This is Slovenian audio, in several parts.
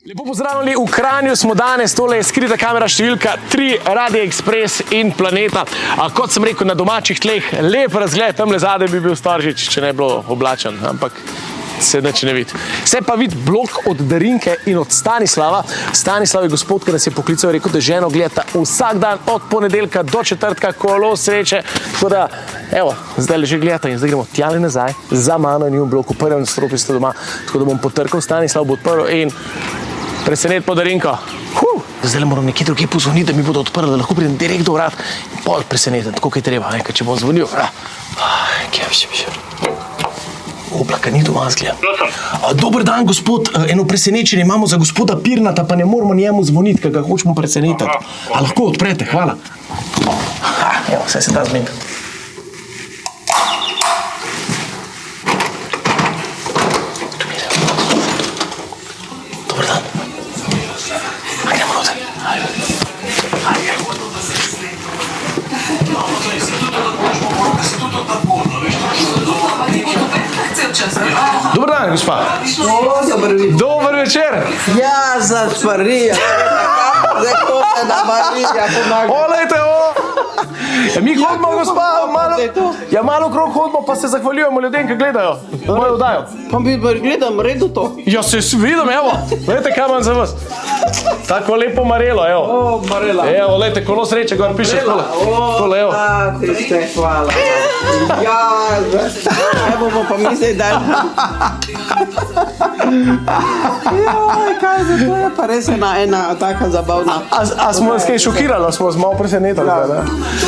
Lepo pozdravljeni, v Kranju smo danes, tole je skrita kamera številka 3 Radio Express in Planeta. Kot sem rekel, na domačih tleh, lep razgled, tamle zadaj bi bil Storžič, če ne bi bilo oblačen, ampak se nič ne vidi. Se pa vidi blok od Darinke in od Stanislava. Stanislav je gospod, ki nas je poklical, rekel, da ženo gledata vsak dan od ponedeljka do četrtka kolo sreče. Tako da, evo, zdaj že gledata in zdaj gremo tjale nazaj, za mano in v bloku, prvem nadstropju ste doma, tako da bom potrkal, Stanislav bo odprl in presenet po Darinko. Zdaj moram nekje drugje pozvoniti, da mi bodo odprli, da lahko pridem direkt do vrat in pol preseneten, tako kaj treba, ker če bom zvonil. Oblaka ni doma, zgleda. Dober dan, gospod, eno presenečenje imamo za gospoda Pirnata, pa ne moramo njemu zvoniti, ker ga hočemo presenetiti. A lahko odprete, hvala. Evo, vse se da zmeniti. Dober dan. A gremo noter. Dobar dan, gospa. Dober večer. Ja, Marija. Zdaj hoče, da Marija pomaga. Olejte, mi hodimo, gospa, malo krog hodimo, pa se zahvaljujemo ljudem, ki gledajo mojo oddajo. Pa mi gledam, redu to. Ja, se vidim, evo. Lejte, kaj imam za vas. Tako lepo marelo, evo. O, Marela. Evo, lejte, kolo sreče, gor piše tole. Tole, evo. Kriste, hvala. Ja, evo bomo pa mi zdaj dali. Joj, kaj za to je pa res ena taka zabavna. A smo vas kaj šokirali, smo vas malo presenetali?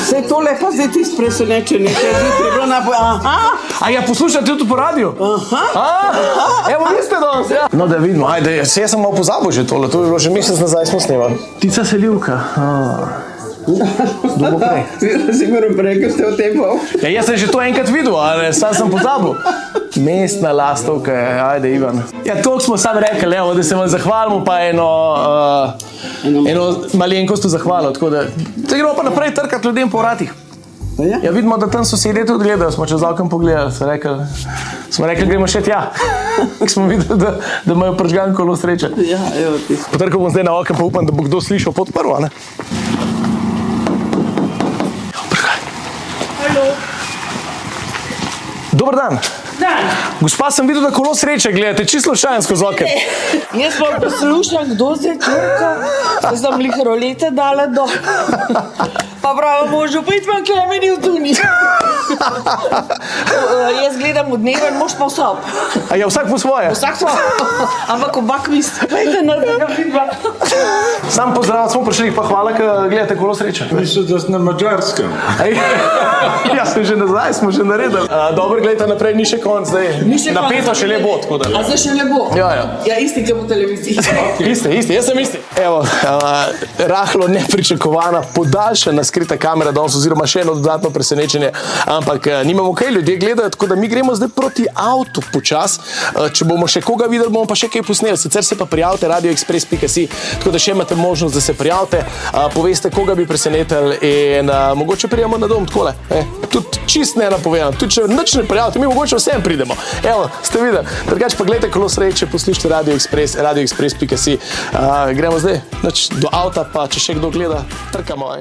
Vse tole pa zdaj ti presenečenje, če je zjutraj bilo aha. A ja, poslušate tudi po radiju? Evo, vi ste danes, ja. No, da vidimo, ajde, jaz sem malo pozabil že tole, to je bilo že mesec nazaj smo snemali. Tica selivka. Dolgo prej. Sigurno prej, ko ste o tem pol. Ja, jaz sem že to enkrat videl, ali sam sem pozabil. Mestna lastovka je, ajde, Ivan. Ja, toliko smo sam rekli, evo, da se vam zahvalimo, pa eno malenkost zahvalo, tako da zdaj gremo pa naprej trkati ljudem po vratih. Ja, vidimo, da tam sosedje tudi gledajo, smo čez okno pogledali, smo rekli, gremo še tja. Smo videli, da imajo pržgan kolo sreče. Ja, evo ti. Potrkal bom zdaj na okno, pa upam, da bo kdo slišal pod prvo, ne? Dobar dan. Dan. Gospa, sem videl, da kolo sreče gledate, čisto slučajno skozi okno. Jaz pa poslušam, kdo zdaj trka. Zdaj sem lih rolete dala do. Pa pravi, možu, pojdi vam Klemeni v Tuni. Jaz gledam v dneven, mož pa vsob. A ja, vsak po svoje? Vsak svob. Ampak oba kvist. Pojdi na tega vidva. Sam pozdrav, smo prišli, pa hvala, ker gledate kolo sreče. Mislim, da si na Mađarskem. Ja, sem že nazaj, smo že naredili. Dobro, gledajte naprej, ni še konc, zdaj. Napeto še le bo, tako da. A zdaj še le bo? Ja. Ja, isti, ki po televiziji. Isti, jaz sem isti. Evo, rahlo nepričakovana, podaljšana skrita kamera danes, oziroma še eno dodatno presenečenje, ampak nimamo kaj, ljudje gledajo, tako da mi gremo zdaj proti avtu počas. Če bomo še koga videli, bomo pa še kaj posneli, sicer se pa prijavite radioexpress.si, tako da še imate možnost, da se prijavite, poveste, koga bi presenetili in mogoče prijemo na dom takole. Tudi čist ne napovedam, tudi če nič ne prijavite, mi mogoče vsem pridemo. Evo, ste videli, drugače pa gledajte kolo sreče, poslušajte Radio Express, radioexpress.si. Gremo zdaj do avta, pa če še kdo gleda, trkamo.